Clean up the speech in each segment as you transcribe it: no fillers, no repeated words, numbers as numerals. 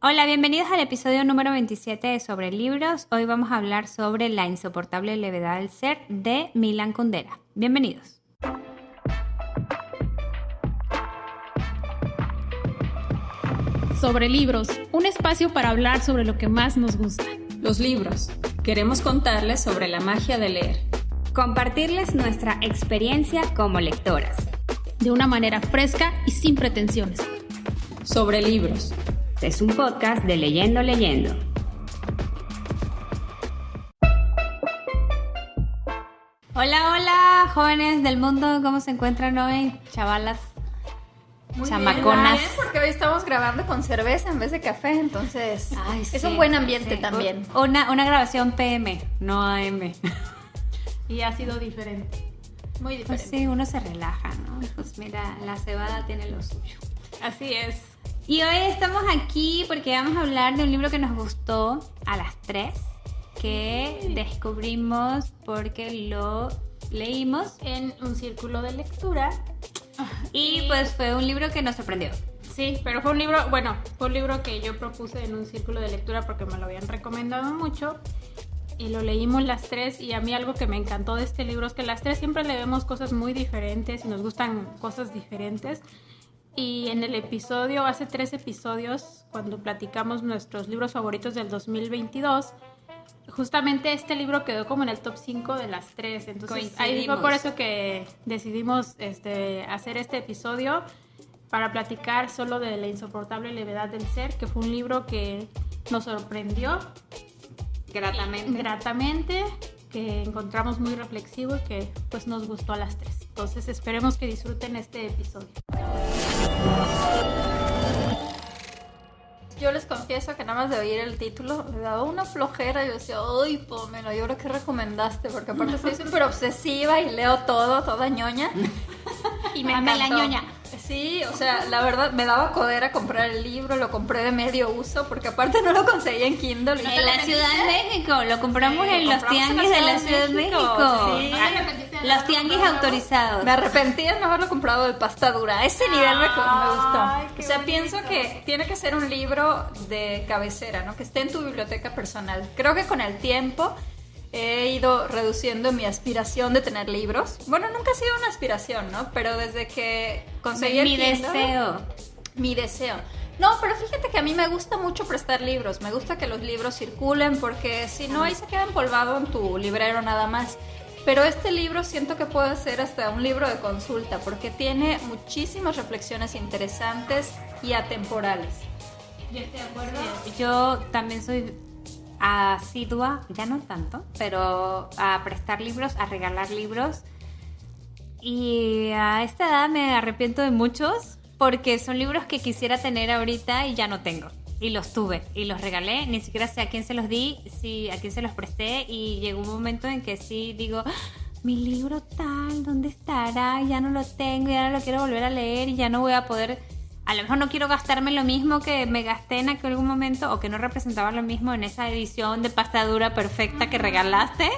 Hola, bienvenidos al episodio número 27 de Sobre Libros. Hoy vamos a hablar sobre La insoportable levedad del ser de Milan Kundera. Bienvenidos. Sobre Libros, un espacio para hablar sobre lo que más nos gusta. Los libros. Queremos contarles sobre la magia de leer. Compartirles nuestra experiencia como lectoras. De una manera fresca y sin pretensiones. Sobre Libros. Es un podcast de Leyendo. Hola, jóvenes del mundo, ¿cómo se encuentran hoy? Chavalas, muy chamaconas. Bien, porque hoy estamos grabando con cerveza en vez de café, entonces es sí, un buen ambiente sí. también. Una grabación PM, no AM. Y ha sido diferente. Muy diferente. Pues sí, uno se relaja, ¿no? Pues mira, la cebada tiene lo suyo. Así es. Y hoy estamos aquí porque vamos a hablar de un libro que nos gustó a las 3, que descubrimos porque lo leímos En un círculo de lectura. y pues fue un libro que nos sorprendió. Sí, pero fue un libro que yo propuse en un círculo de lectura porque me lo habían recomendado mucho. Y lo leímos las 3 y a mí algo que me encantó de este libro es que las 3 siempre le vemos cosas muy diferentes y nos gustan cosas diferentes. Y en el episodio, hace 3 episodios, cuando platicamos nuestros libros favoritos del 2022, justamente este libro quedó como en el top 5 de las 3. Entonces ahí fue por eso que decidimos hacer este episodio para platicar solo de La insoportable levedad del ser, que fue un libro que nos sorprendió gratamente, que encontramos muy reflexivo y que pues nos gustó a las 3. Entonces esperemos que disfruten este episodio. Yo les confieso que nada más de oír el título me daba una flojera. Yo decía, ¡ay, pómelo! Yo creo que recomendaste, porque aparte soy súper obsesiva y leo todo, toda ñoña. Y me Ame la encantó. ñoña. Sí, o sea, la verdad me daba codera comprar el libro, lo compré de medio uso, porque aparte no lo conseguí en Kindle. Y En la Ciudad de México, lo compramos en los compramos en tianguis de la Ciudad de México. Sí. Los tianguis autorizados. Me arrepentí de no haberlo comprado de pasta dura. A ese nivel me gustó. qué O sea, bonito. pienso que tiene que ser un libro de cabecera, ¿no? Que esté en tu biblioteca personal. Creo que con el tiempo he ido reduciendo mi aspiración de tener libros. Bueno, nunca ha sido una aspiración, ¿no? Pero desde que conseguí el Mi Kindle, deseo. mi deseo. No, pero fíjate que a mí me gusta mucho prestar libros. Me gusta que los libros circulen porque si no, ahí se queda empolvado en tu librero nada más. Pero este libro siento que puede ser hasta un libro de consulta porque tiene muchísimas reflexiones interesantes y atemporales. Yo estoy de acuerdo. Yo también soy asidua, ya no tanto, pero a prestar libros, a regalar libros. Y a esta edad me arrepiento de muchos porque son libros que quisiera tener ahorita y ya no tengo. Y los tuve y los regalé, ni siquiera sé a quién se los di, a quién se los presté, y llegó un momento en que sí digo, mi libro tal, ¿dónde estará? Ya no lo tengo, ya no lo quiero volver a leer y ya no voy a poder, a lo mejor no quiero gastarme lo mismo que me gasté en aquel momento o que no representaba lo mismo en esa edición de pasta dura perfecta que regalaste,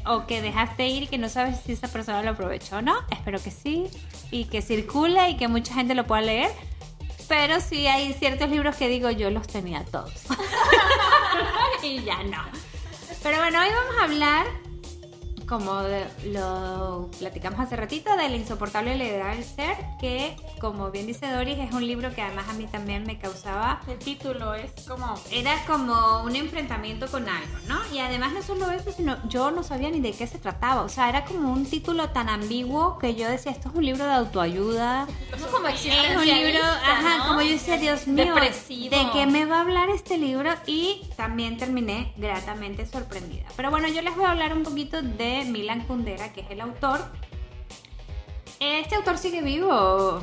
o que dejaste ir y que no sabes si esa persona lo aprovechó o no. Espero que sí y que circule y que mucha gente lo pueda leer. Pero sí hay ciertos libros que digo, yo los tenía todos. Y ya no. Pero bueno, hoy vamos a hablar, como lo platicamos hace ratito, de La insoportable levedad del ser, que como bien dice Doris, es un libro que además a mí también me causaba... El título es como... Era como un enfrentamiento con algo, ¿no? Y además no solo eso, sino yo no sabía ni de qué se trataba. O sea, era como un título tan ambiguo que yo decía, esto es un libro de autoayuda. No como Es un libro, ¿no? como yo decía, Dios mío, Depresivo. ¿de qué me va a hablar este libro? Y también terminé gratamente sorprendida. Pero bueno, yo les voy a hablar un poquito de Milan Kundera, que es el autor. Este autor sigue vivo.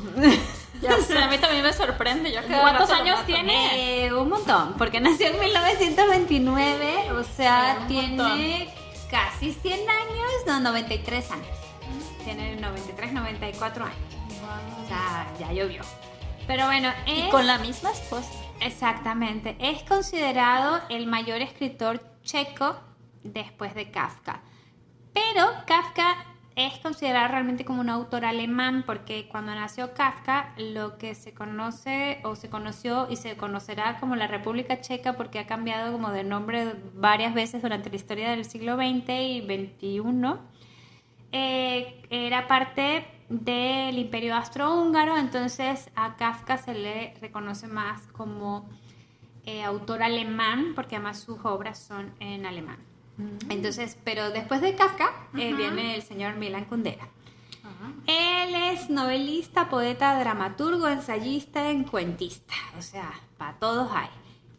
Ya sé, a mí también me sorprende. Yo cada ¿Cuántos rato lo años mato. tiene? Un montón, porque nació en 1929, o sea, tiene casi 100 años, no, 93 años. Tiene 93, 94 años. O sea, ya llovió. Pero bueno, Y con la misma esposa. exactamente, es considerado el mayor escritor checo después de Kafka. Pero Kafka es considerado realmente como un autor alemán porque cuando nació Kafka, lo que se conoce o se conoció y se conocerá como la República Checa porque ha cambiado como de nombre varias veces durante la historia del siglo XX y XXI, era parte del Imperio Austrohúngaro, entonces a Kafka se le reconoce más como autor alemán porque además sus obras son en alemán. Entonces, pero después de Kafka viene el señor Milan Kundera. Él es novelista, poeta, dramaturgo, ensayista, cuentista, o sea, para todos hay.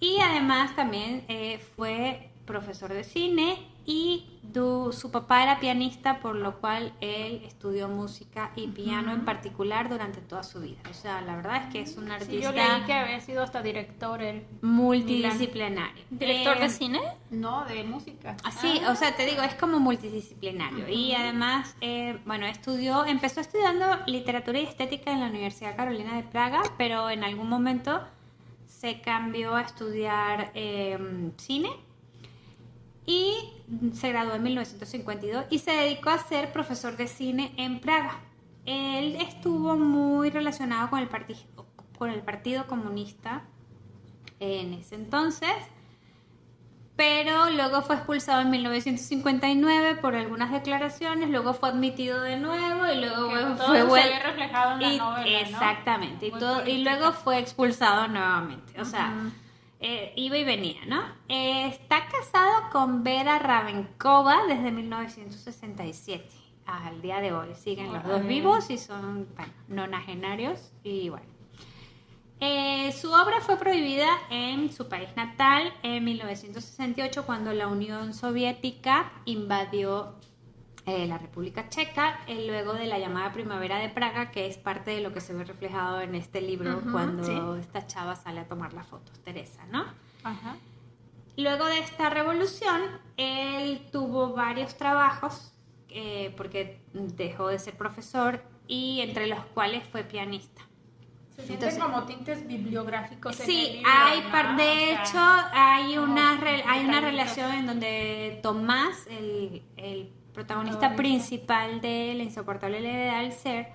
Y además también fue profesor de cine y su papá era pianista, por lo cual él estudió música y piano en particular durante toda su vida. O sea, la verdad es que es un artista... Sí, yo leí que había sido hasta director él. Multidisciplinario. ¿Director de cine? No, de música. Sí, o sea, te digo, es como multidisciplinario. Y además, empezó estudiando literatura y estética en la Universidad Carolina de Praga, pero en algún momento se cambió a estudiar cine y se graduó en 1952 y se dedicó a ser profesor de cine en Praga. Él estuvo muy relacionado con el Partido Comunista en ese entonces, pero luego fue expulsado en 1959 por algunas declaraciones, luego fue admitido de nuevo y luego se ve reflejado en la novela, exactamente, ¿no? y luego fue expulsado nuevamente, o sea, iba y venía, ¿no? Está casado con Vera Ravenkova desde 1967 al día de hoy, siguen los dos vivos y son, nonagenarios y bueno. Su obra fue prohibida en su país natal en 1968 cuando la Unión Soviética invadió la República Checa, luego de la llamada Primavera de Praga, que es parte de lo que se ve reflejado en este libro cuando esta chava sale a tomar las fotos, Teresa, ¿no? Luego de esta revolución, él tuvo varios trabajos porque dejó de ser profesor y entre los cuales fue pianista. Se sienten como tintes bibliográficos en el libro, ¿no? De hecho, hay una detallitos. relación en donde Tomás, el protagonista principal de La insoportable levedad del ser,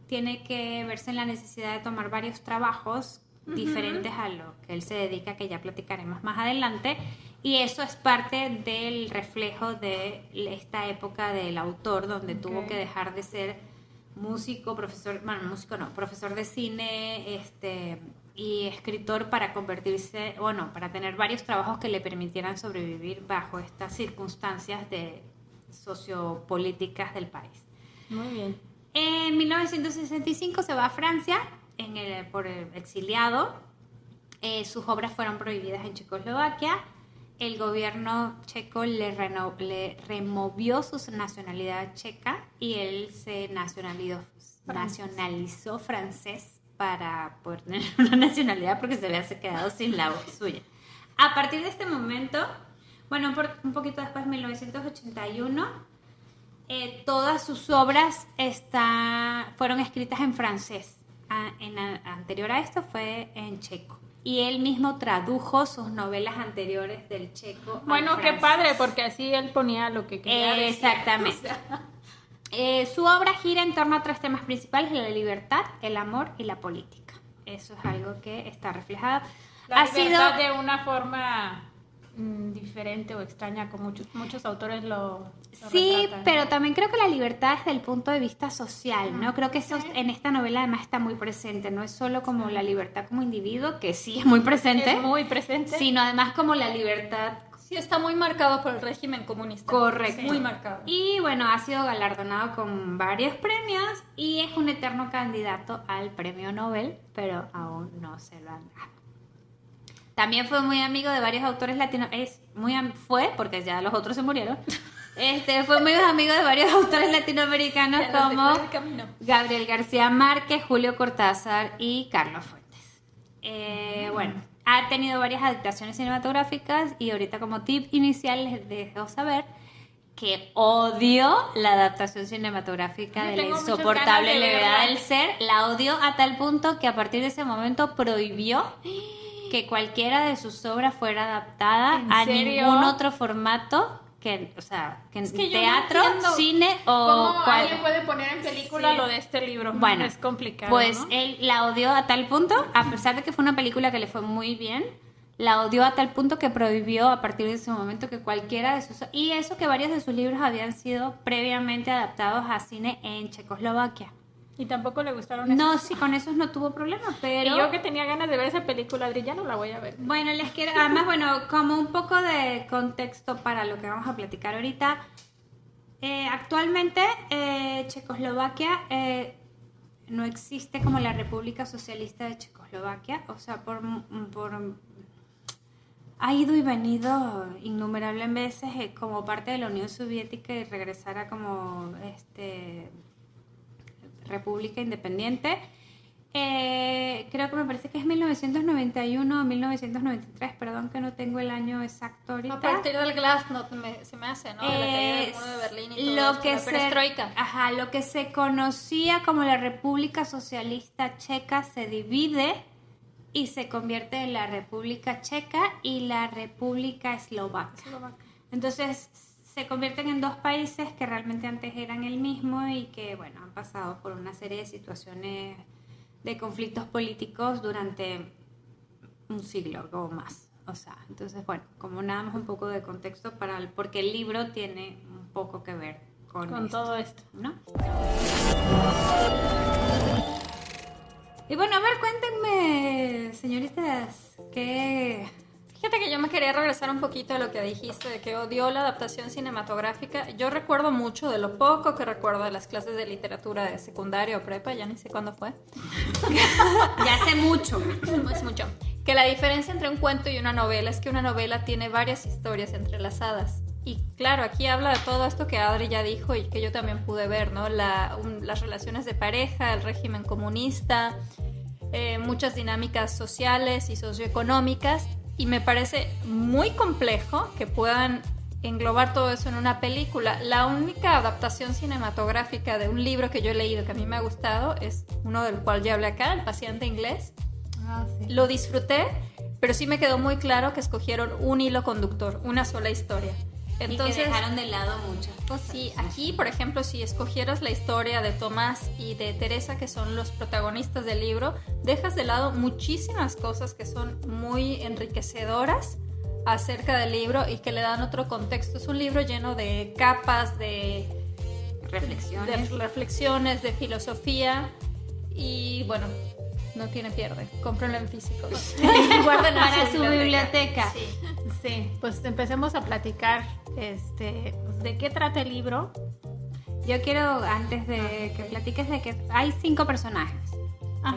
tiene que verse en la necesidad de tomar varios trabajos diferentes a lo que él se dedica, que ya platicaremos más adelante, y eso es parte del reflejo de esta época del autor, donde tuvo que dejar de ser profesor de cine, y escritor para convertirse, para tener varios trabajos que le permitieran sobrevivir bajo estas circunstancias sociopolíticas del país. Muy bien. En 1965 se va a Francia por exiliado. Sus obras fueron prohibidas en Checoslovaquia. El gobierno checo le removió su nacionalidad checa y él se nacionalizó francés para poder tener una nacionalidad porque se había quedado sin la suya. A partir de este momento, un poquito después, 1981, todas sus obras fueron escritas en francés. Anterior a esto fue en checo. Y él mismo tradujo sus novelas anteriores del checo al Bueno, qué francés. padre, porque así él ponía lo que quería decir. Exactamente. Su obra gira en torno a tres temas principales: la libertad, el amor y la política. Eso es algo que está reflejado. La libertad de una forma diferente o extraña, como muchos autores lo retratan. Pero también creo que la libertad desde el punto de vista social, ¿no? Creo que eso en esta novela además está muy presente. No es solo como la libertad como individuo, que sí es muy presente. Es muy presente. Sino además como la libertad... Sí, está muy marcado por el régimen comunista. Correcto. Muy marcado. Y ha sido galardonado con varios premios y es un eterno candidato al premio Nobel, pero aún no se lo han dado. También fue muy amigo de varios autores porque ya los otros se murieron. Fue muy amigo de varios autores latinoamericanos como Gabriel García Márquez, Julio Cortázar y Carlos Fuentes. Ha tenido varias adaptaciones cinematográficas y ahorita como tip inicial les dejo saber que odio la adaptación cinematográfica de La insoportable levedad del ser. La odió a tal punto que a partir de ese momento prohibió que cualquiera de sus obras fuera adaptada a ningún otro formato que, o sea, que en que yo no teatro, entiendo cine o ¿Cómo alguien puede poner en película lo de este libro? Bueno, es complicado, pues ¿no? él la odió a tal punto, a pesar de que fue una película que le fue muy bien, la odió a tal punto que prohibió a partir de ese momento que cualquiera de sus... Y eso que varios de sus libros habían sido previamente adaptados a cine en Checoslovaquia. Y tampoco le gustaron esos. No, sí, con esos no tuvo problema, pero... Y yo que tenía ganas de ver esa película, Adri, ya no la voy a ver. Bueno, les quiero... Además, bueno, como un poco de contexto para lo que vamos a platicar ahorita. Actualmente, Checoslovaquia no existe como la República Socialista de Checoslovaquia. O sea, ha ido y venido innumerables veces como parte de la Unión Soviética y regresara como república independiente. Creo que me parece que es 1991 o 1993, perdón que no tengo el año exacto ahorita. A partir del Glasnost se me hace, ¿no? De la caída del muro de Berlín y todo lo esto, que la perestroika. lo que se conocía como la República Socialista Checa se divide y se convierte en la República Checa y la República Eslovaca. Entonces se convierten en dos países que realmente antes eran el mismo y que, bueno, han pasado por una serie de situaciones de conflictos políticos durante un siglo o más. O sea, entonces, bueno, como nada más un poco de contexto porque el libro tiene un poco que ver con esto, todo esto, ¿no? Y bueno, a ver, cuéntenme, señoritas, ¿qué...? Fíjate que yo me quería regresar un poquito a lo que dijiste, de que odió la adaptación cinematográfica. Yo recuerdo mucho, de lo poco que recuerdo de las clases de literatura de secundaria o prepa, ya ni sé cuándo fue. Ya hace mucho. Hace mucho. Que la diferencia entre un cuento y una novela es que una novela tiene varias historias entrelazadas. Y claro, aquí habla de todo esto que Adri ya dijo y que yo también pude ver, ¿no? Las relaciones de pareja, el régimen comunista, muchas dinámicas sociales y socioeconómicas. Y me parece muy complejo que puedan englobar todo eso en una película. La única adaptación cinematográfica de un libro que yo he leído que a mí me ha gustado es uno del cual ya hablé acá, El paciente inglés. Sí. Lo disfruté, pero sí me quedó muy claro que escogieron un hilo conductor, una sola historia. Entonces, y que dejaron de lado muchas cosas. Sí, aquí, por ejemplo, si escogieras la historia de Tomás y de Teresa, que son los protagonistas del libro, dejas de lado muchísimas cosas que son muy enriquecedoras acerca del libro y que le dan otro contexto. Es un libro lleno de capas, de reflexiones, de filosofía y, bueno, no tiene pierde. Cómprenlo en físico. Guarden para su biblioteca. Sí, pues empecemos a platicar pues, de qué trata el libro. Yo quiero, antes de que platiques, de que hay 5 personajes.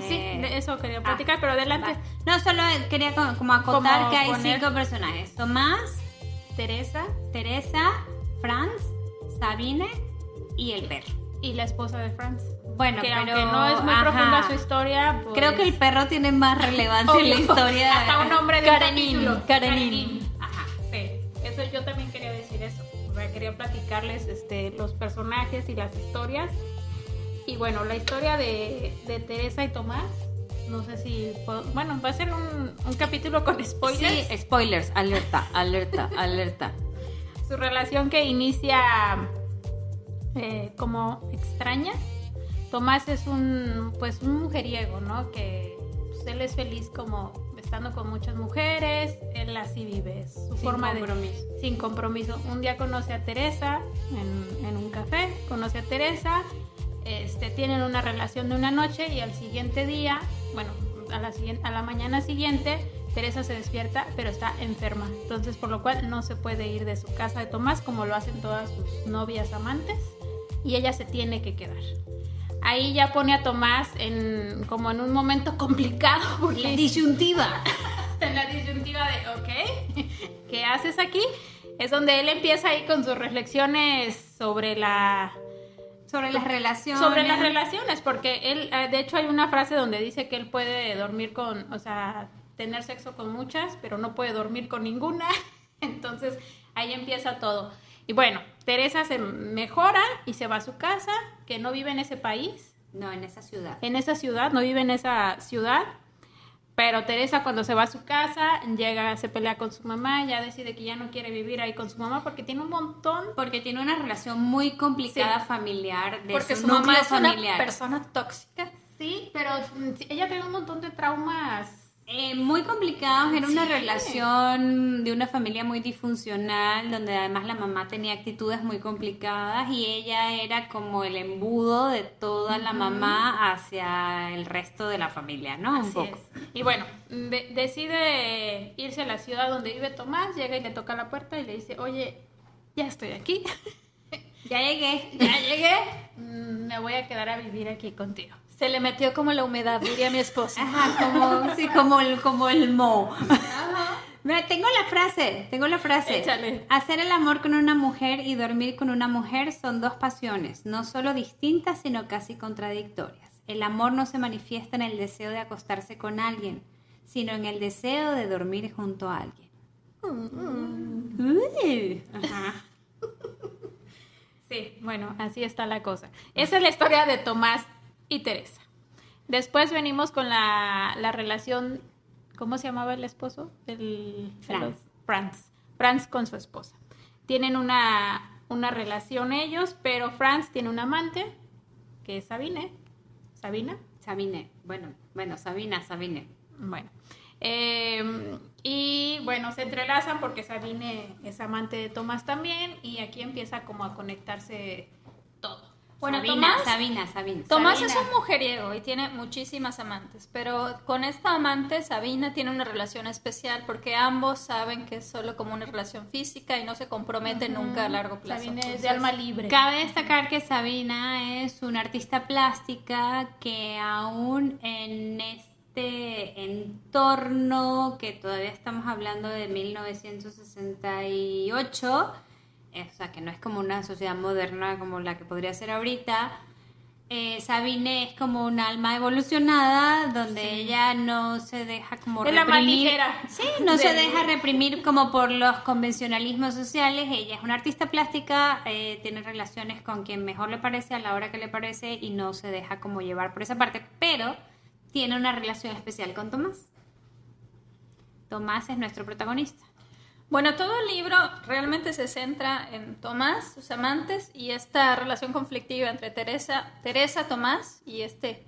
Sí, de eso quería platicar, pero adelante. No, solo quería como acotar Como que hay poner- 5 personajes. Tomás, Teresa Teresa, Franz, Sabine y el perro. y la esposa de Franz. Bueno, Que pero... aunque no es muy profunda su historia, pues... Creo que el perro tiene más relevancia en la Obvio. historia. Hasta un nombre de Karenin, un capítulo. Karenin. Ajá, sí. Eso yo también quería decir eso. O sea, quería platicarles los personajes y las historias. Y bueno, la historia de Teresa y Tomás, no sé si... Bueno, va a ser un capítulo con spoilers. Sí, spoilers, alerta, alerta, alerta. Su relación que inicia como extraña. Tomás es un mujeriego, ¿no? Que pues, él es feliz como estando con muchas mujeres, él así vive, es su forma compromiso. sin compromiso. Un día conoce a Teresa en un café, conoce a Teresa, tienen una relación de una noche y al siguiente día, bueno, a la mañana siguiente, Teresa se despierta, pero está enferma. Entonces, por lo cual no se puede ir de su casa de Tomás como lo hacen todas sus novias amantes y ella se tiene que quedar. Ahí ya pone a Tomás como en un momento complicado. Porque La disyuntiva. en la disyuntiva de, ok, ¿qué haces aquí? Es donde él empieza ahí con sus reflexiones sobre las relaciones, porque él, de hecho hay una frase donde dice que él puede dormir tener sexo con muchas, pero no puede dormir con ninguna. Entonces ahí empieza todo. Y bueno, Teresa se mejora y se va a su casa, que no vive en ese país. No, en esa ciudad. En esa ciudad, no vive en esa ciudad. Pero Teresa, cuando se va a su casa, llega, se pelea con su mamá, ya decide que ya no quiere vivir ahí con su mamá porque tiene un montón. Porque tiene una relación muy complicada Sí. familiar, de Porque su su mamá núcleo es familiar. una persona tóxica. Sí, pero ella tiene un montón de traumas. Muy complicados, era una Sí. relación de una familia muy disfuncional, donde además la mamá tenía actitudes muy complicadas y ella era como el embudo de toda la mamá hacia el resto de la familia, ¿no? Un Así poco. es. Y bueno, decide irse a la ciudad donde vive Tomás, llega y le toca la puerta y le dice, oye, ya estoy aquí, Ya llegué. ya llegué, me voy a quedar a vivir aquí contigo. Se le metió como la humedad, diría mi esposa. Ajá, como el mo. Mira, tengo la frase. Échale. Hacer el amor con una mujer y dormir con una mujer son dos pasiones, no solo distintas, sino casi contradictorias. El amor no se manifiesta en el deseo de acostarse con alguien, sino en el deseo de dormir junto a alguien. Ajá. Sí, bueno, así está la cosa. Esa es la historia de Tomás y Teresa. Después venimos con la relación, ¿cómo se llamaba el esposo? Franz con su esposa. Tienen una relación ellos, pero Franz tiene un amante, que es Sabine. ¿Sabina? Sabine. Bueno, Sabine. Bueno. Y bueno, se entrelazan porque Sabine es amante de Tomás también y aquí empieza como a conectarse todo. Bueno, Sabina. Tomás es un mujeriego y tiene muchísimas amantes, pero con esta amante, Sabina, tiene una relación especial porque ambos saben que es solo como una relación física y no se comprometen nunca a largo plazo. Sabine es Entonces, de alma libre. Cabe destacar que Sabina es una artista plástica que aún en este entorno que todavía estamos hablando de 1968, o sea, que no es como una sociedad moderna como la que podría ser ahorita, Sabine es como un alma evolucionada donde ella no se deja como Es la más reprimir. ligera. Sí, no se deja reprimir como por los convencionalismos sociales. Ella es una artista plástica, tiene relaciones con quien mejor le parece a la hora que le parece y no se deja como llevar por esa parte, pero tiene una relación especial con Tomás. Tomás es nuestro protagonista. Bueno, todo el libro realmente se centra en Tomás, sus amantes y esta relación conflictiva entre Teresa, Tomás y este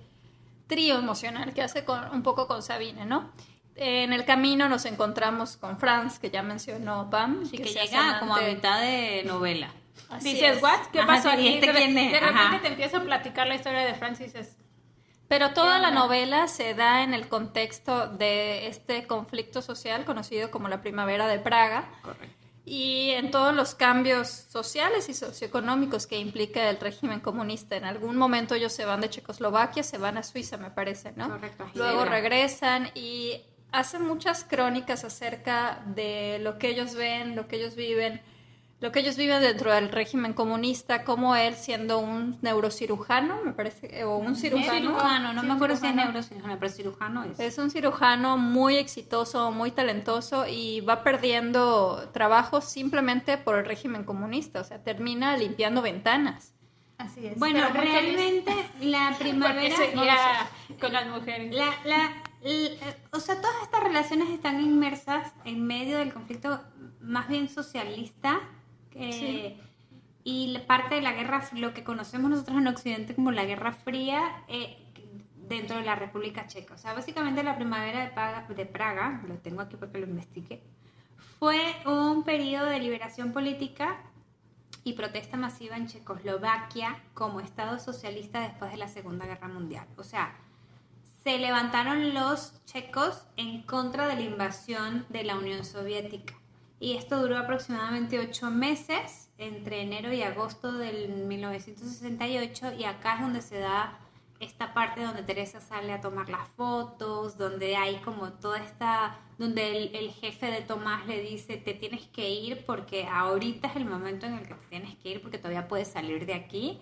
trío emocional que hace un poco con Sabine, ¿no? En el camino nos encontramos con Franz, que ya mencionó Pam. Así que se hace llega como a amante. mitad de novela. Así Dices, es. ¿what? ¿Qué Ajá, pasó sí, aquí? ¿este quién es? De repente Ajá. te empieza a platicar la historia de Franz y dices, Pero toda la onda? novela se da en el contexto de este conflicto social conocido como la Primavera de Praga. Correcto. Y en todos los cambios sociales y socioeconómicos que implica el régimen comunista. En algún momento ellos se van de Checoslovaquia, se van a Suiza, me parece, ¿no? Correcto, a Luego Ginebra. regresan y hacen muchas crónicas acerca de lo que ellos ven, lo que ellos viven dentro del régimen comunista, como él siendo un neurocirujano, me parece, o un cirujano. No me acuerdo si es neurocirujano, pero cirujano es. Es un cirujano muy exitoso, muy talentoso y va perdiendo trabajo simplemente por el régimen comunista. O sea, termina limpiando ventanas. así es. Bueno, Pero muy feliz realmente la porque primavera... seguía con las mujeres. O sea, todas estas relaciones están inmersas en medio del conflicto más bien socialista Sí. y la parte de la guerra, lo que conocemos nosotros en Occidente como la Guerra Fría dentro de la República Checa. O sea, básicamente la primavera de Praga, lo tengo aquí porque lo investigué, fue un periodo de liberación política y protesta masiva en Checoslovaquia como Estado socialista después de la Segunda Guerra Mundial. O sea, se levantaron los checos en contra de la invasión de la Unión Soviética. Y esto duró aproximadamente 8 meses, entre enero y agosto del 1968, y acá es donde se da esta parte donde Teresa sale a tomar las fotos, donde hay como toda esta, donde el jefe de Tomás le dice, te tienes que ir porque ahorita es el momento en el que te tienes que ir porque todavía puedes salir de aquí.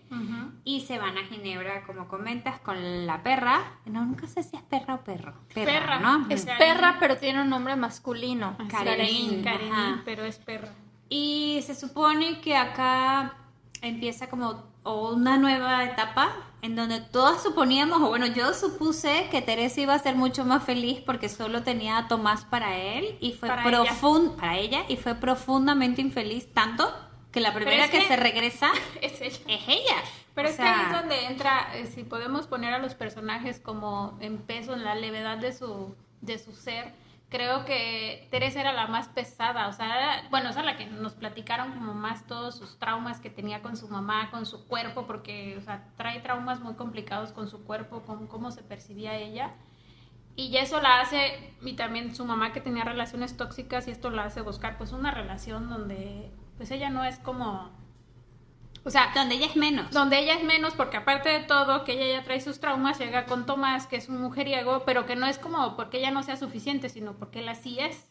Y se van a Ginebra, como comentas, con la perra. No, nunca sé si es perra o perro. Perra, ¿no? Es Karin. perra, pero tiene un nombre masculino. Karin. Karin, Ajá. pero es perra. Y se supone que acá empieza como o una nueva etapa en donde todas suponíamos, o bueno, yo supuse que Teresa iba a ser mucho más feliz porque solo tenía a Tomás para él y fue para ella y fue profundamente infeliz, tanto que la primera que se regresa es ella. es ella. Pero O es que sea, ahí es donde entra, si podemos poner a los personajes como en peso, en la levedad de su ser. Creo que Teresa era la más pesada, o sea, esa es la que nos platicaron como más todos sus traumas que tenía con su mamá, con su cuerpo, porque, o sea, trae traumas muy complicados con su cuerpo, con cómo se percibía ella. Y eso la hace, y también su mamá que tenía relaciones tóxicas, y esto la hace buscar pues una relación donde pues ella no es como... O sea, donde ella es menos. Donde ella es menos, porque aparte de todo, que ella ya trae sus traumas, llega con Tomás, que es un mujeriego, pero que no es como porque ella no sea suficiente, sino porque él así es.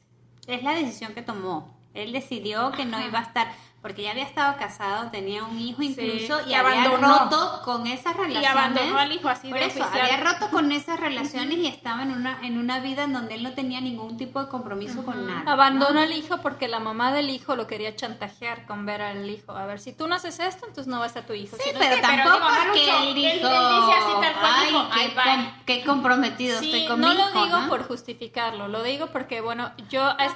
Es la decisión que tomó. Él decidió que no iba a estar, porque ya había estado casado, tenía un hijo incluso, Sí, y había roto con esas relaciones. Y abandonó al hijo así Por de eso, oficial. había roto con esas relaciones y estaba en una vida en donde él no tenía ningún tipo de compromiso con nada. Abandonó al hijo porque la mamá del hijo lo quería chantajear con ver al hijo. A ver, si tú no haces esto, entonces no va a ser tu hijo. Sí, Si no- pero tampoco digo, es que Marucho, él dijo, él dice así tal cual, dijo, ay, "Ay, qué comprometido Sí, estoy con no mi lo hijo", digo ¿no? por justificarlo, lo digo porque, bueno, yo a Él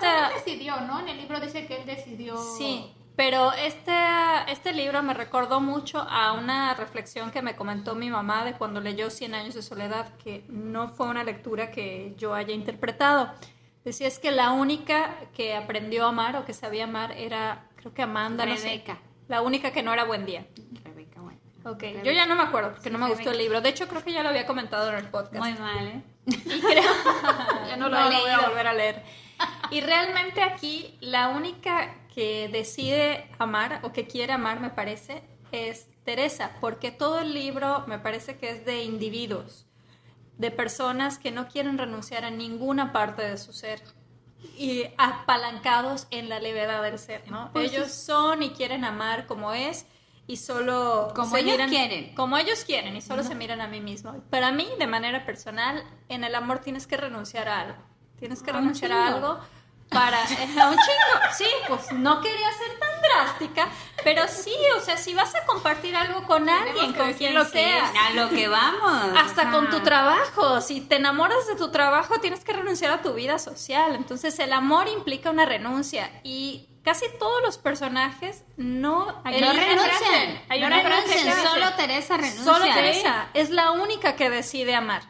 decidió, ¿no? En el libro dice que él decidió... Sí, pero este libro me recordó mucho a una reflexión que me comentó mi mamá de cuando leyó 100 años de soledad, que no fue una lectura que yo haya interpretado. Decía, es que la única que aprendió a amar o que sabía amar era, creo que Amanda, no sé. Rebeca. La única que no era Buen Día. Rebeca, bueno. Ok, yo ya no me acuerdo porque no me gustó el libro. De hecho, creo que ya lo había comentado en el podcast. Muy mal, ¿eh? Y creo, ya no lo No he voy a leído. volver a leer. Y realmente aquí la única que decide amar o que quiere amar, me parece, es Teresa, porque todo el libro me parece que es de individuos, de personas que no quieren renunciar a ninguna parte de su ser y apalancados en la levedad del ser, ¿no? Pues ellos son y quieren amar como es y solo Como se ellos miran- quieren. como ellos quieren y solo se miran a mí mismo. Para mí, de manera personal, en el amor tienes que renunciar a algo. Tienes que A un renunciar a chingo. algo para a un chingo. Sí, pues no quería ser tan drástica, pero sí, o sea, si vas a compartir algo con alguien, que con decir quien lo que sea, A lo que vamos. hasta o sea. con tu trabajo, si te enamoras de tu trabajo, tienes que renunciar a tu vida social. Entonces, el amor implica una renuncia y casi todos los personajes no No eligen- renuncian. Hay no una frase renuncian. que dice, Solo Teresa renuncia. Solo Teresa es la única que decide amar.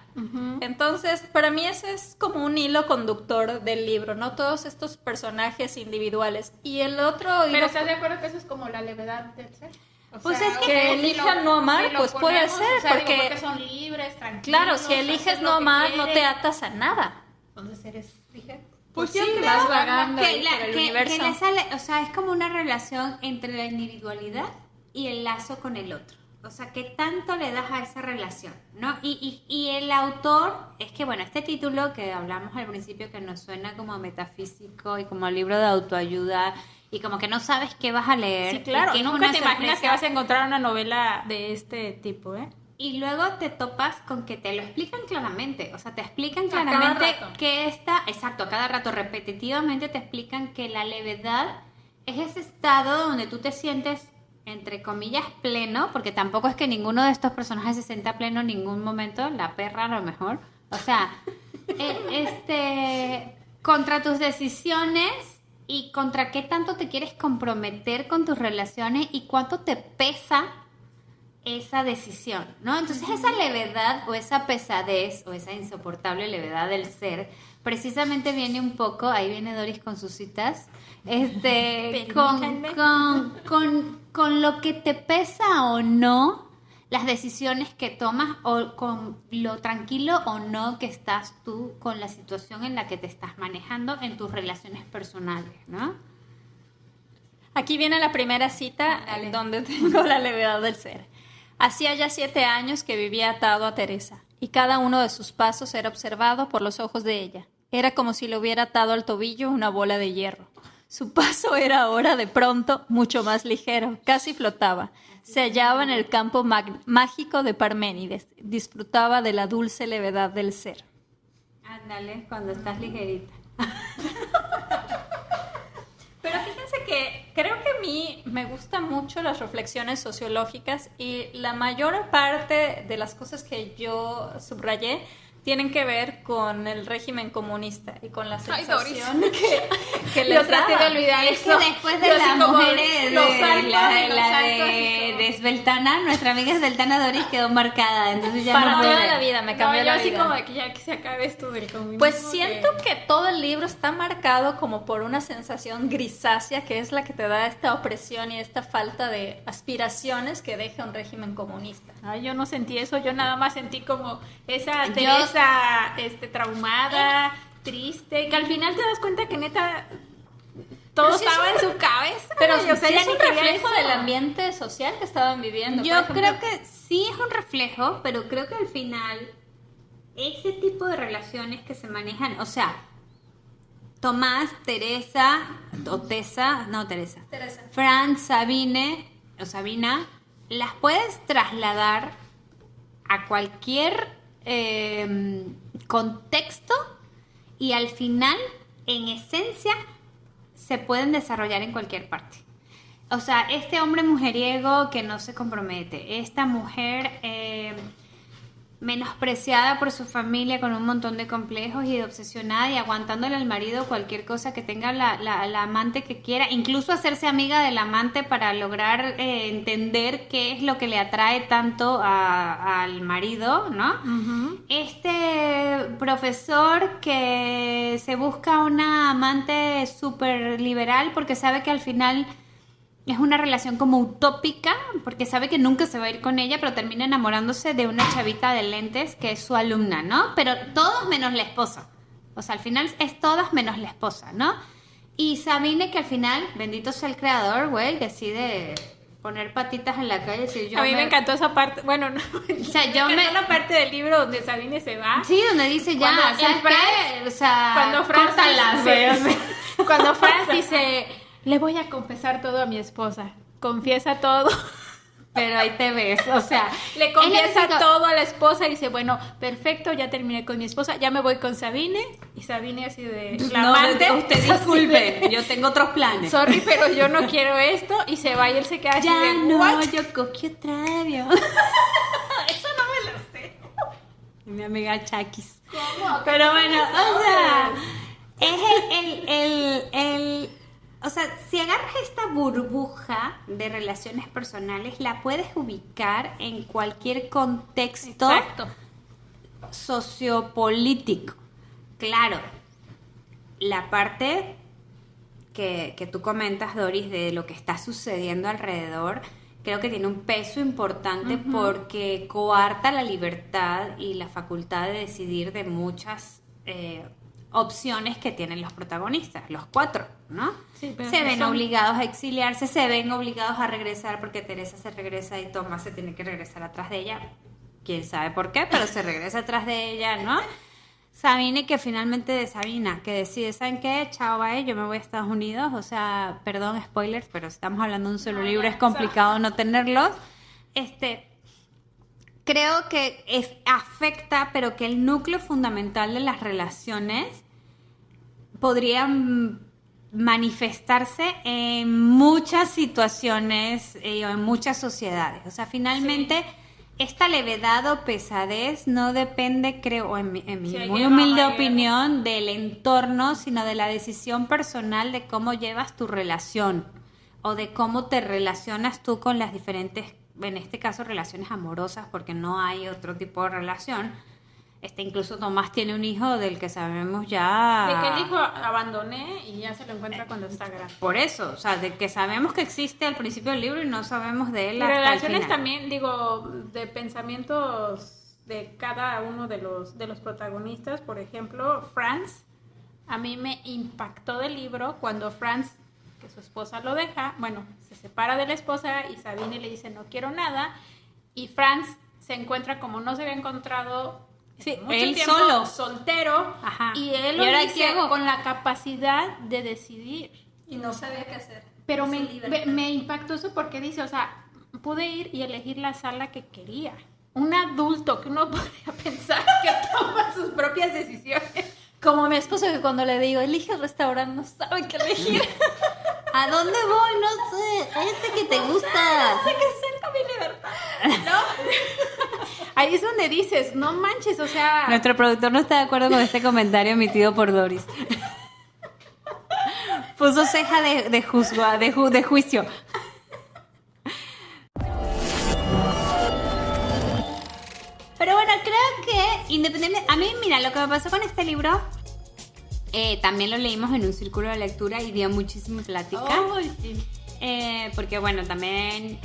Entonces, para mí ese es como un hilo conductor del libro, ¿no? Todos estos personajes individuales. Y el otro Pero hilo ¿estás de acuerdo que eso es como la levedad del ser? O Pues sea, es que si elijan no amar, si lo pues puede ponemos, ser, o sea, digo, porque- son libres, tranquilos. claro, si eliges hacen no lo que amar, no quieren. te atas a nada. Entonces eres ligero. Pues yo sí, creo vas vagando que, ahí por el que universo. le sale, o sea, es como una relación entre la individualidad y el lazo con el otro. O sea, ¿qué tanto le das a esa relación? ¿No? Y el autor, es que bueno, este título que hablamos al principio que nos suena como metafísico y como libro de autoayuda y como que no sabes qué vas a leer. Sí, claro, y que es nunca una te imaginas sorpresa. que vas a encontrar una novela de este tipo, ¿eh? Y luego te topas con que te lo explican claramente, o sea, te explican cada claramente rato. que exacto, a cada rato, repetitivamente te explican que la levedad es ese estado donde tú te sientes, entre comillas, pleno, porque tampoco es que ninguno de estos personajes se sienta pleno en ningún momento, la perra a lo mejor, o sea, contra tus decisiones y contra qué tanto te quieres comprometer con tus relaciones y cuánto te pesa esa decisión, ¿no? Entonces esa levedad o esa pesadez o esa insoportable levedad del ser precisamente viene un poco, ahí viene Doris con sus citas, con lo que te pesa o no las decisiones que tomas o con lo tranquilo o no que estás tú con la situación en la que te estás manejando en tus relaciones personales, ¿no? Aquí viene la primera cita Dale. donde tengo la levedad del ser. Hacía ya 7 años que vivía atado a Teresa y cada uno de sus pasos era observado por los ojos de ella. Era como si le hubiera atado al tobillo una bola de hierro. Su paso era ahora de pronto mucho más ligero, casi flotaba. Se hallaba en el campo mágico de Parménides, disfrutaba de la dulce levedad del ser. Ándale, cuando estás ligerita. Pero fíjense que creo que a mí me gustan mucho las reflexiones sociológicas y la mayor parte de las cosas que yo subrayé tienen que ver con el régimen comunista y con la sensación que les Yo traté de daba. olvidar Es eso. que después de Yo así las como mujeres los de saltos la y los saltos y de Sveltana, nuestra amiga Sveltana Doris quedó marcada, entonces ya Para no toda puede. la vida, me No, cambió yo la así vida. como de que ya que se acabe esto del comunismo. Pues siento que todo el libro está marcado como por una sensación grisácea que es la que te da esta opresión y esta falta de aspiraciones que deja un régimen comunista. Ay, yo no sentí eso, yo nada más sentí como esa Yo- Teresa traumada, triste, que al final te das cuenta que neta todo Pero sí es estaba un en su cabeza. Pero o sea, sí ya es ni un quería reflejo eso. del ambiente social que estaban viviendo. Yo Por ejemplo, creo que sí es un reflejo, pero creo que al final ese tipo de relaciones que se manejan, o sea, Tomás, Teresa, Teresa, Franz, Sabine o Sabina, las puedes trasladar a cualquier contexto y al final, en esencia, se pueden desarrollar en cualquier parte. O sea, este hombre mujeriego que no se compromete, esta mujer menospreciada por su familia con un montón de complejos y obsesionada y aguantándole al marido cualquier cosa que tenga la amante que quiera, incluso hacerse amiga del amante para lograr entender qué es lo que le atrae tanto al marido, ¿no? Este profesor que se busca una amante súper liberal porque sabe que al final es una relación como utópica, porque sabe que nunca se va a ir con ella, pero termina enamorándose de una chavita de lentes que es su alumna, ¿no? Pero todos menos la esposa. O sea, al final es todas menos la esposa, ¿no? Y Sabine que al final, bendito sea el creador, güey, decide poner patitas en la calle y decir yo A mí me encantó esa parte, bueno, no, O sea, yo me me... encantó la parte del libro donde Sabine se va. Sí, donde dice ya, Cuando ¿sabes el Franz- qué? O sea, Cuando Franz córtalas, güey, o sea. cuando Franz dice, le voy a confesar todo a mi esposa, confiesa todo. Pero ahí te ves, o sea... Le es lo que confiesa digo. todo a la esposa y dice, bueno, perfecto, ya terminé con mi esposa, ya me voy con Sabine. Y Sabine así de, la No, amante, usted es así disculpe, de, yo tengo otros planes. sorry, pero yo no quiero esto. Y se va y él se queda así Ya de, no, what? yo cogí otra avión. Eso no me lo sé. Mi amiga Chakis. ¿Cómo? Pero bueno, o sea, es o sea, si agarras esta burbuja de relaciones personales, la puedes ubicar en cualquier contexto Exacto. sociopolítico. Claro, la parte que tú comentas, Doris, de lo que está sucediendo alrededor, creo que tiene un peso importante porque coarta la libertad y la facultad de decidir de muchas opciones que tienen los protagonistas, los cuatro, ¿no? Sí, pero se que ven son- obligados a exiliarse, se ven obligados a regresar porque Teresa se regresa y Tomás se tiene que regresar atrás de ella. Quién sabe por qué, pero se regresa atrás de ella, ¿no? Sabine, que finalmente de Sabina, que decide, ¿saben qué? Chao, bye, yo me voy a Estados Unidos. O sea, perdón, spoilers, pero si estamos hablando de un solo libro, es complicado no tenerlos. Creo que afecta, pero que el núcleo fundamental de las relaciones podría manifestarse en muchas situaciones o en muchas sociedades. O sea, finalmente... Esta levedad o pesadez no depende, creo, en mi Sí, hay muy guerra, humilde hay guerra. opinión, del entorno, sino de la decisión personal de cómo llevas tu relación o de cómo te relacionas tú con las diferentes, en este caso, relaciones amorosas, porque no hay otro tipo de relación. Incluso Tomás tiene un hijo del que sabemos ya... De que el hijo abandoné y ya se lo encuentra cuando está grande. Por eso, o sea, de que sabemos que existe al principio del libro y no sabemos de él Y hasta el relaciones final. también, digo, de pensamientos de cada uno de los protagonistas. Por ejemplo, Franz, a mí me impactó del libro cuando Franz, que su esposa lo deja, bueno, se separa de la esposa y Sabine le dice no quiero nada, y Franz se encuentra como no se había encontrado Sí, mucho él tiempo, solo. soltero. Ajá. Y él ¿Y lo ahora dice qué hago? con la capacidad de decidir. Y no sabía qué hacer. Pero Su me libertad. impactó eso porque dice, o sea, pude ir y elegir la sala que quería. Un adulto que uno podría pensar que toma sus propias decisiones. Como mi esposo que cuando le digo, elige el restaurante, no sabe qué elegir. ¿A dónde voy? No sé. Cállate que te gusta. No sé qué cerca mi libertad. ¿No? Ahí es donde dices, no manches, o sea... Nuestro productor no está de acuerdo con este comentario emitido por Doris. Puso ceja de juicio. Pero bueno, creo que independientemente... A mí, mira, lo que me pasó con este libro... también lo leímos en un círculo de lectura y dio muchísima plática. Ay, sí. Porque bueno, también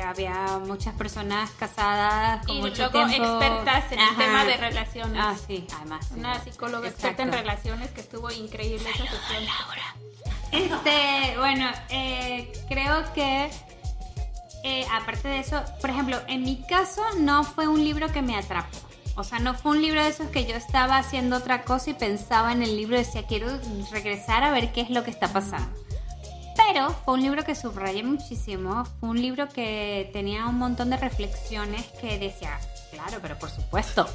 había muchas personas casadas con Y mucho luego tiempo. expertas en el Ajá. tema de relaciones. Ah, sí, además. Sí. Una psicóloga experta en Exacto. relaciones que estuvo increíble esa sesión. Bueno, creo que aparte de eso, por ejemplo, en mi caso no fue un libro que me atrapó. O sea, no fue un libro de esos que yo estaba haciendo otra cosa y pensaba en el libro y decía, quiero regresar a ver qué es lo que está pasando. Pero fue un libro que subrayé muchísimo, fue un libro que tenía un montón de reflexiones que decía, claro, pero por supuesto,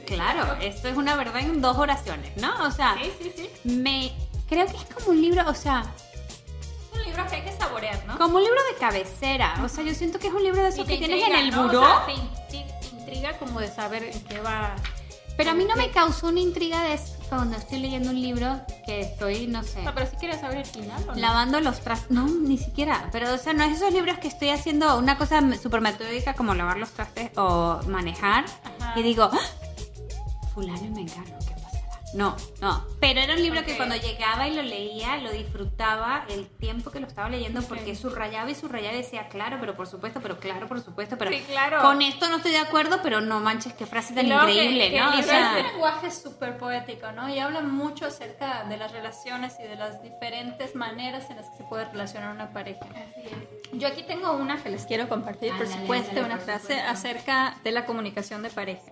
claro, esto es una verdad en 2 oraciones, ¿no? O sea, Sí. creo que es como un libro, o sea, Es un libro que hay que saborear, ¿no? como un libro de cabecera. O sea, yo siento que es un libro de esos Y te que tienes en intriga, el ¿no? buró. O sea, te intriga como de saber en qué va... Pero a mí no me causó una intriga de eso cuando estoy leyendo un libro que estoy, no sé, Ah, pero si quieres saber el final, ¿o no? lavando los trastes. No, ni siquiera. Pero, o sea, no es esos libros que estoy haciendo una cosa súper metódica como lavar los trastes o manejar. Ajá. Y digo, ¡ah! Fulano y Mengano, ¿qué pasará? No. Pero era un libro que Ok. cuando llegaba y lo leía, lo disfrutaba el tiempo que lo estaba leyendo porque subrayaba y decía, claro, pero por supuesto, pero claro, por supuesto, pero Sí, claro. con esto no estoy de acuerdo, pero no manches, qué frase tan Y luego increíble, que ¿no? el O libro sea, Es un lenguaje súper poético, ¿no? Y habla mucho acerca de las relaciones y de las diferentes maneras en las que se puede relacionar una pareja. Yo aquí tengo una que les quiero compartir, por Ándale, supuesto, ándale, una por frase supuesto. acerca de la comunicación de pareja.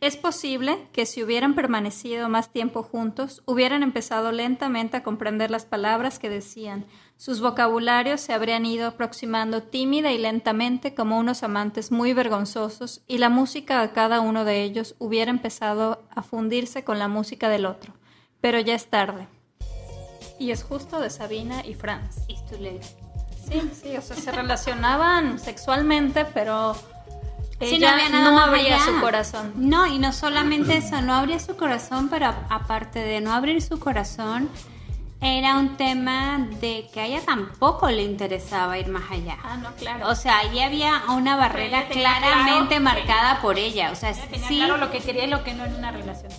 Es posible que si hubieran permanecido más tiempo juntos, hubieran empezado lentamente a comprender las palabras que decían. Sus vocabularios se habrían ido aproximando tímida y lentamente como unos amantes muy vergonzosos y la música de cada uno de ellos hubiera empezado a fundirse con la música del otro. Pero ya es tarde. Y es justo de Sabina y Franz. it's too late. Sí, o sea, se relacionaban sexualmente, pero Sí, ella no más abría allá. su corazón. No, y no solamente eso, no abría su corazón, pero aparte de no abrir su corazón, era un tema de que a ella tampoco le interesaba ir más allá. Ah, no, claro. O sea, ahí había una barrera Ella tenía claramente claro marcada por ella. O sea, Ella tenía sí. claro lo que quería y lo que no en una relación.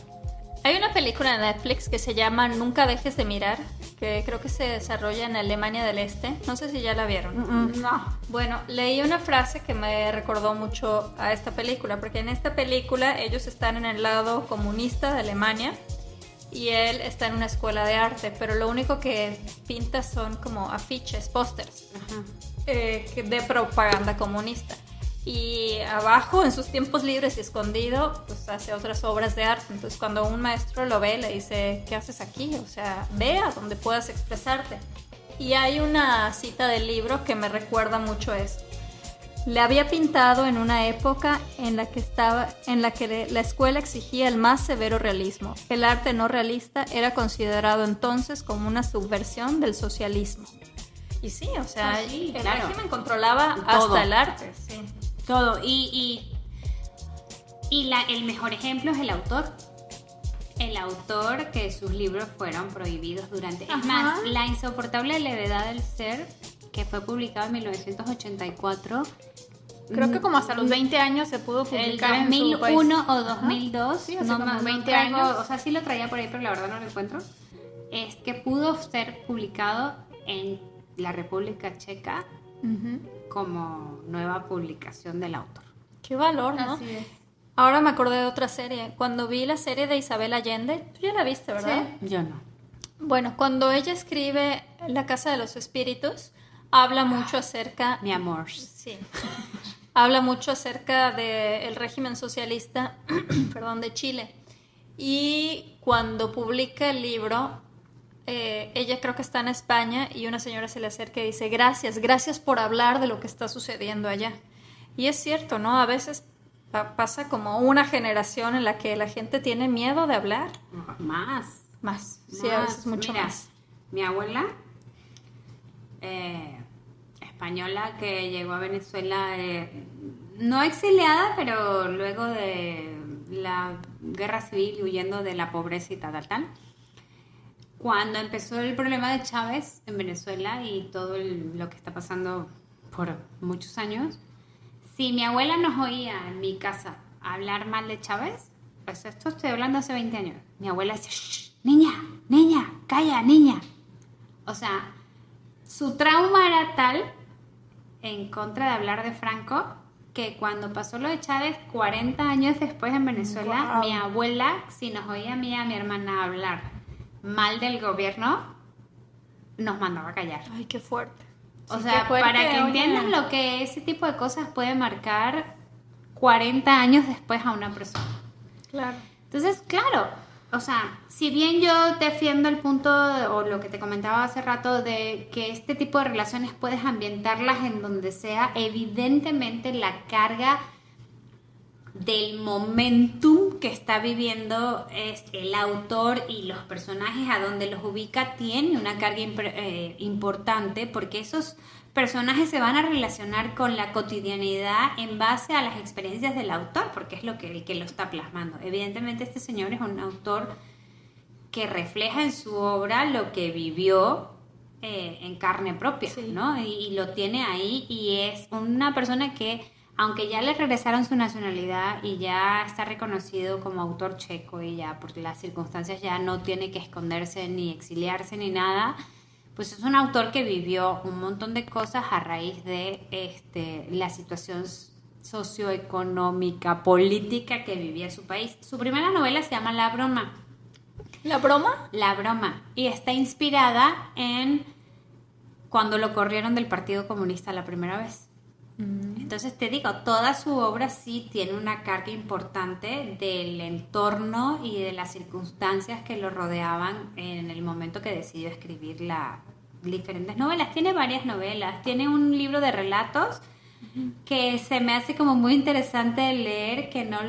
Hay una película de Netflix que se llama Nunca dejes de mirar, que creo que se desarrolla en Alemania del Este. No sé si ya la vieron. No. Bueno, leí una frase que me recordó mucho a esta película, porque en esta película ellos están en el lado comunista de Alemania y él está en una escuela de arte, pero lo único que pinta son como afiches, pósters de propaganda comunista. Y abajo, en sus tiempos libres y escondido, pues hace otras obras de arte. Entonces, cuando un maestro lo ve, le dice, ¿qué haces aquí? O sea, ve a donde puedas expresarte. Y hay una cita del libro que me recuerda mucho eso. Le había pintado en una época en la que la escuela exigía el más severo realismo. El arte no realista era considerado entonces como una subversión del socialismo. Y sí, o sea, Pues sí, el claro. régimen controlaba Todo. hasta el arte. Sí. Todo. El mejor ejemplo es el autor. El autor que sus libros fueron prohibidos durante... Es más, La insoportable levedad del ser, que fue publicado en 1984... Creo que como hasta los 20 años se pudo El publicar en su país. 2001 o 2002, Sí, hace no, como no 20 traigo- años. o sea, sí lo traía por ahí, pero la verdad no lo encuentro. Es que pudo ser publicado en la República Checa como nueva publicación del autor. Qué valor, ¿no? Así es. Ahora me acordé de otra serie. Cuando vi la serie de Isabel Allende, tú ya la viste, ¿verdad? Yo no. Bueno, cuando ella escribe La Casa de los Espíritus, habla mucho acerca... Mi amor. Sí. Habla mucho acerca del régimen socialista, perdón, de Chile. Y cuando publica el libro, ella creo que está en España y una señora se le acerca y dice, gracias por hablar de lo que está sucediendo allá. Y es cierto, ¿no? A veces pasa como una generación en la que la gente tiene miedo de hablar. Más. Más, sí, a veces mucho Mira, más. Mi abuela española que llegó a Venezuela, no exiliada, pero luego de la guerra civil, huyendo de la pobreza y tal. Cuando empezó el problema de Chávez en Venezuela y todo lo que está pasando por muchos años, si mi abuela nos oía en mi casa hablar mal de Chávez, pues esto estoy hablando hace 20 años, mi abuela decía, shh, niña, calla, niña. O sea, su trauma era tal en contra de hablar de Franco que cuando pasó lo de Chávez, 40 años después en Venezuela, Wow. mi abuela, si nos oía a mí y a mi hermana hablar mal del gobierno, nos mandaba a callar. Ay, qué fuerte. O Sí, sea, qué fuerte, para que oye. entiendan lo que ese tipo de cosas puede marcar 40 años después a una persona. Claro. Entonces, claro, o sea, si bien yo defiendo el punto, o lo que te comentaba hace rato, de que este tipo de relaciones puedes ambientarlas en donde sea, evidentemente la carga del momentum que está viviendo el autor y los personajes a donde los ubica tiene una carga importante, porque esos personajes se van a relacionar con la cotidianidad en base a las experiencias del autor, porque es el que lo está plasmando. Evidentemente este señor es un autor que refleja en su obra lo que vivió en carne propia, Sí. ¿no? Y lo tiene ahí, y es una persona que, aunque ya le regresaron su nacionalidad y ya está reconocido como autor checo y ya por las circunstancias ya no tiene que esconderse ni exiliarse ni nada, pues es un autor que vivió un montón de cosas a raíz de la situación socioeconómica, política que vivía su país. Su primera novela se llama La Broma. ¿La broma? La Broma. Y está inspirada en cuando lo corrieron del Partido Comunista la primera vez. Entonces te digo, toda su obra sí tiene una carga importante del entorno y de las circunstancias que lo rodeaban en el momento que decidió escribir diferentes novelas. Tiene varias novelas, tiene un libro de relatos que se me hace como muy interesante de leer, que no,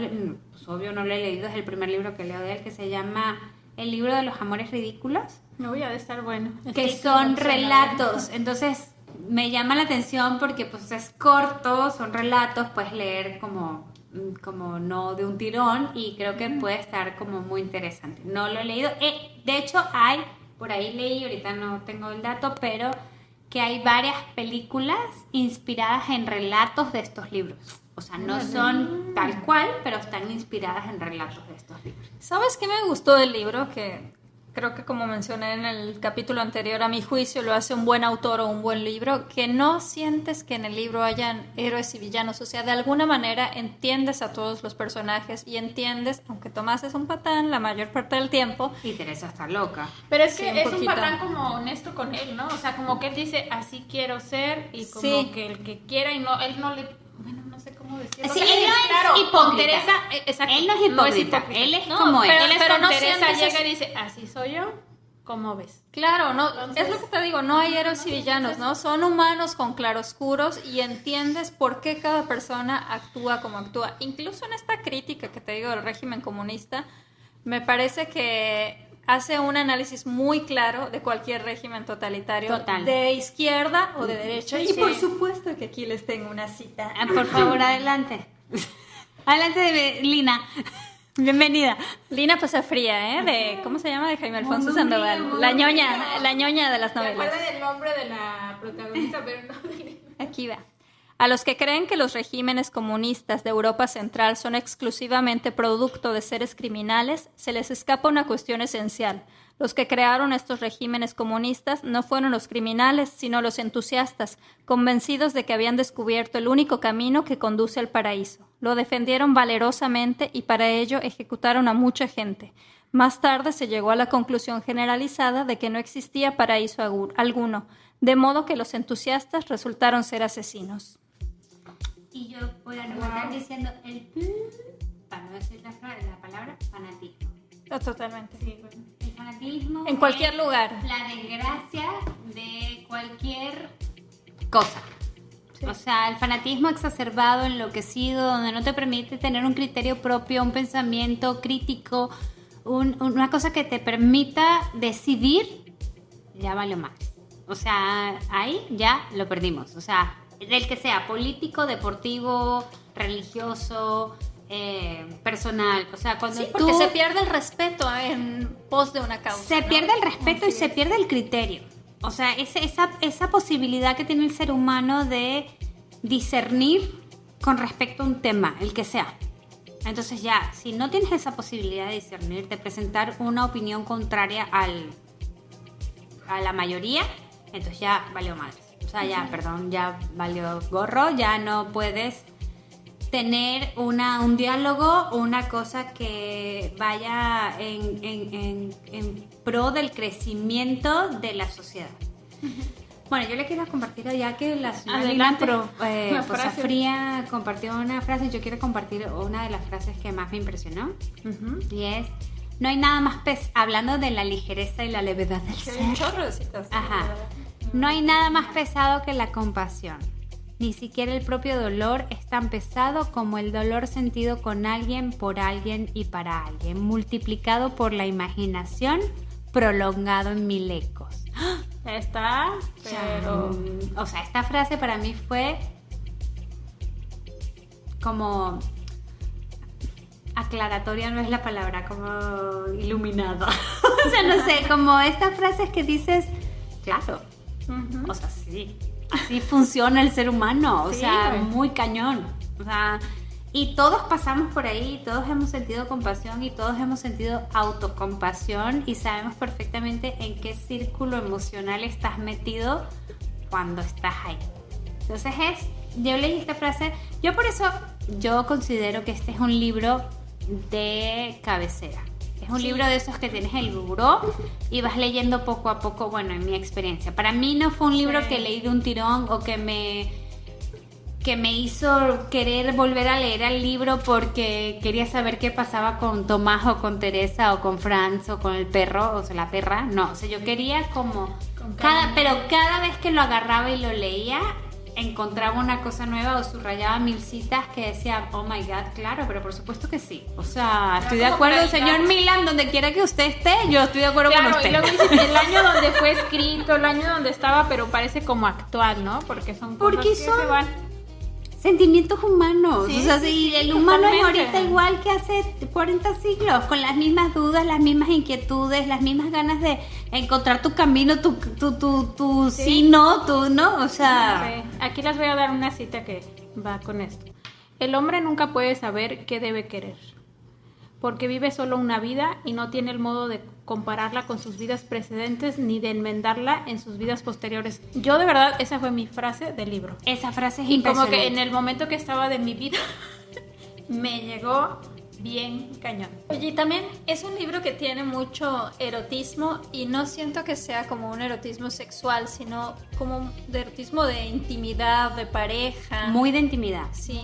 pues obvio no lo he leído, es el primer libro que leo de él, que se llama El libro de los amores ridículos, No voy a de estar bueno. que Estoy son emocionada. relatos. Entonces me llama la atención porque pues es corto, son relatos, puedes leer como no de un tirón, y creo que puede estar como muy interesante. No lo he leído. De hecho hay, por ahí leí, ahorita no tengo el dato, pero que hay varias películas inspiradas en relatos de estos libros. O sea, no son tal cual, pero están inspiradas en relatos de estos libros. ¿Sabes qué me gustó del libro? Que creo que, como mencioné en el capítulo anterior, a mi juicio lo hace un buen autor o un buen libro, que no sientes que en el libro hayan héroes y villanos. O sea, de alguna manera entiendes a todos los personajes y entiendes, aunque Tomás es un patán la mayor parte del tiempo. Y Teresa está loca. Pero es Sí, que un es un poquito. patán como honesto con él, ¿no? O sea, como que él dice, así quiero ser, y como Sí. que el que quiera, y no, él no le... Bueno, no sé cómo decirlo. Sí, O sea, él no es claro, hipócrita. con Teresa, exacto, Él no es hipócrita, él es No, como él. pero él es Pero con no Teresa, sientes llega ese- y dice, así soy yo, ¿cómo ves? Claro, no, Entonces- es lo que te digo, no hay héroes y villanos, ¿no? Son humanos con claroscuros y entiendes por qué cada persona actúa como actúa. Incluso en esta crítica que te digo del régimen comunista, me parece que hace un análisis muy claro de cualquier régimen totalitario, Total. de izquierda o de derecha. Sí, Y sí. por supuesto que aquí les tengo una cita. Por favor, adelante. Adelante, Lina. Bienvenida. Lina Pasafría, ¿eh? De, ¿cómo se llama? De Jaime Alfonso Muy Sandoval. bien, muy La bien. ñoña de las ¿Se novelas. acuerdan del nombre de la protagonista? Pero no diré. Aquí va. A los que creen que los regímenes comunistas de Europa Central son exclusivamente producto de seres criminales, se les escapa una cuestión esencial. Los que crearon estos regímenes comunistas no fueron los criminales, sino los entusiastas, convencidos de que habían descubierto el único camino que conduce al paraíso. Lo defendieron valerosamente y para ello ejecutaron a mucha gente. Más tarde se llegó a la conclusión generalizada de que no existía paraíso alguno, de modo que los entusiastas resultaron ser asesinos. Y yo voy a empezar diciendo para no decir la palabra, fanatismo. Totalmente. El fanatismo En cualquier es lugar. la desgracia de cualquier cosa. O sea, el fanatismo exacerbado, enloquecido, donde no te permite tener un criterio propio, un pensamiento crítico, una cosa que te permita decidir, ya vale más. O sea, ahí ya lo perdimos. O sea, del que sea, político, deportivo, religioso, personal. O sea, cuando Sí, porque se pierde el respeto en pos de una causa. se ¿no? pierde el respeto y Así se es. pierde el criterio. O sea, esa posibilidad que tiene el ser humano de discernir con respecto a un tema, el que sea. Entonces ya, si no tienes esa posibilidad de discernir, de presentar una opinión contraria a la mayoría, entonces ya valió madres. O sea, ya, perdón, ya valió gorro, ya no puedes tener un diálogo, una cosa que vaya en pro del crecimiento de la sociedad. Bueno, yo le quiero compartir, ya que la señora Adelante. La Poza frase. Fría compartió una frase, yo quiero compartir una de las frases que más me impresionó, y es: no hay nada más hablando de la ligereza y la levedad del Hay un ser. chorro de citas. Ajá. No hay nada más pesado que la compasión. Ni siquiera el propio dolor es tan pesado como el dolor sentido con alguien, por alguien y para alguien, multiplicado por la imaginación, prolongado en mil ecos. Está, pero... O sea, esta frase para mí fue como aclaratoria, no es la palabra, como iluminada. O sea, no sé, como estas frases que dices, claro, o sea, sí, así funciona el ser humano, o Sí, sea, güey. muy cañón. O sea, y todos pasamos por ahí, todos hemos sentido compasión y todos hemos sentido autocompasión y sabemos perfectamente en qué círculo emocional estás metido cuando estás ahí. Entonces yo leí esta frase, yo por eso, yo considero que este es un libro de cabecera. Es un libro de esos que tienes el buró y vas leyendo poco a poco, bueno, en mi experiencia. Para mí no fue un libro que leí de un tirón o que me hizo querer volver a leer el libro porque quería saber qué pasaba con Tomás o con Teresa o con Franz o con el perro, o sea, la perra. No, o sea, yo quería como... pero cada vez que lo agarraba y lo leía, encontraba una cosa nueva o subrayaba 1000 citas que decía, oh my god, claro, pero por supuesto que sí. O sea, estoy de como acuerdo, para señor evitar- Milan, donde quiera que usted esté, yo estoy de acuerdo con Claro, usted. y luego dices el año donde fue escrito, el año donde estaba, pero parece como actual, ¿no? Porque son cosas Porque que son se van. sentimientos humanos. Sí, O sea, sí, sí, sí, el humano es totalmente. ahorita igual que hace 40 siglos, con las mismas dudas, las mismas inquietudes, las mismas ganas de encontrar tu camino, tu sí, no, tú no, o sea... Sí. Aquí les voy a dar una cita que va con esto. El hombre nunca puede saber qué debe querer, porque vive solo una vida y no tiene el modo de compararla con sus vidas precedentes ni de enmendarla en sus vidas posteriores. Yo de verdad, esa fue mi frase del libro. Esa frase es Y como impresionante. que en el momento que estaba de mi vida, me llegó bien cañón. Oye, y también es un libro que tiene mucho erotismo y no siento que sea como un erotismo sexual, sino como un erotismo de intimidad, de pareja. Muy de intimidad. Sí,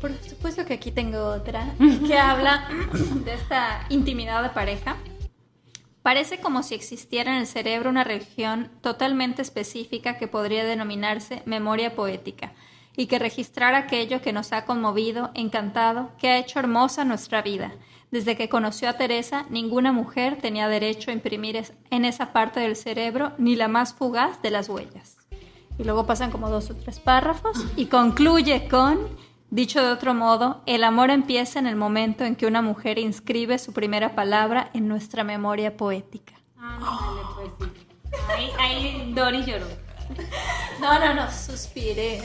por supuesto que aquí tengo otra que habla de esta intimidad de pareja. Parece como si existiera en el cerebro una región totalmente específica que podría denominarse memoria poética y que registrara aquello que nos ha conmovido, encantado, que ha hecho hermosa nuestra vida. Desde que conoció a Teresa, ninguna mujer tenía derecho a imprimir en esa parte del cerebro ni la más fugaz de las huellas. Y luego pasan como 2 o 3 párrafos y concluye con, dicho de otro modo, el amor empieza en el momento en que una mujer inscribe su primera palabra en nuestra memoria poética. Ándale, pues sí. Ahí Doris lloró. No, suspiré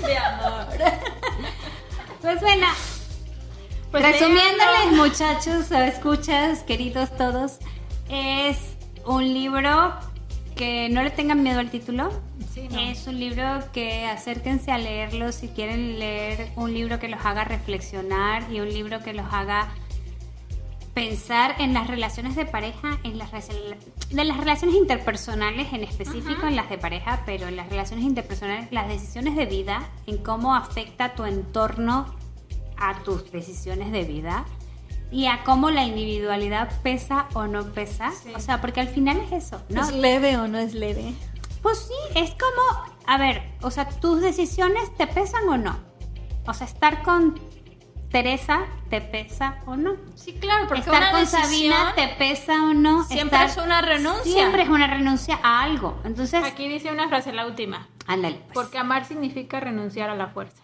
de amor. Pues bueno, Pues resumiéndoles, muchachos, escuchas, queridos todos, es un libro que no le tengan miedo al título. Sí, no. Es un libro que acérquense a leerlo si quieren leer un libro que los haga reflexionar y un libro que los haga pensar en las relaciones de pareja, en las relaciones interpersonales en específico, en las de pareja, pero en las relaciones interpersonales, las decisiones de vida, en cómo afecta tu entorno a tus decisiones de vida y a cómo la individualidad pesa o no pesa. Sí. O sea, porque al final es eso, ¿no? ¿Es leve o no es leve? Pues sí, es como, a ver, o sea, tus decisiones te pesan o no. O sea, estar con Teresa te pesa o no. Sí, claro, porque Estar una con decisión Sabina te pesa o no. siempre es una renuncia. Siempre es una renuncia a algo. Entonces, Aquí dice una frase, la última. ándale. Pues. Porque amar significa renunciar a la fuerza.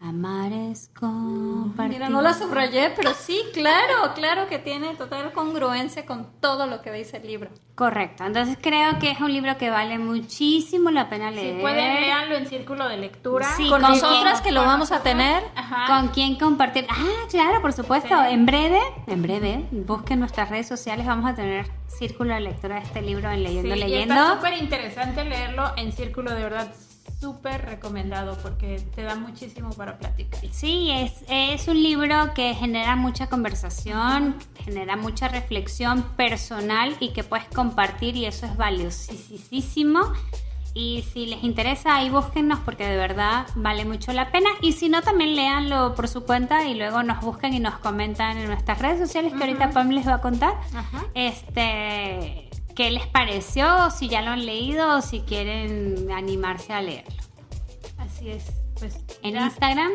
Amar es compartir. Mira, no la subrayé, pero sí, claro que tiene total congruencia con todo lo que dice el libro. Correcto. Entonces creo que es un libro que vale muchísimo la pena Si leer. pueden, léanlo en círculo de lectura. Sí, Con ¿con nosotras quién? que lo vamos a tener. Ajá. ¿Con quién compartir? Ah, claro, por supuesto. Sí. En breve, busquen nuestras redes sociales. Vamos a tener círculo de lectura de este libro en Leyendo, Sí, y Leyendo. está súper interesante leerlo en círculo, de verdad, súper recomendado porque te da muchísimo para platicar. Sí, es un libro que genera mucha conversación, genera mucha reflexión personal y que puedes compartir y eso es valiosísimo. Y si les interesa, ahí búsquennos porque de verdad vale mucho la pena. Y si no, también léanlo por su cuenta y luego nos buscan y nos comentan en nuestras redes sociales que ahorita Pam les va a contar. Ajá. ¿Qué les pareció? Si ya lo han leído o si quieren animarse a leerlo. Así es. Pues En ya. Instagram,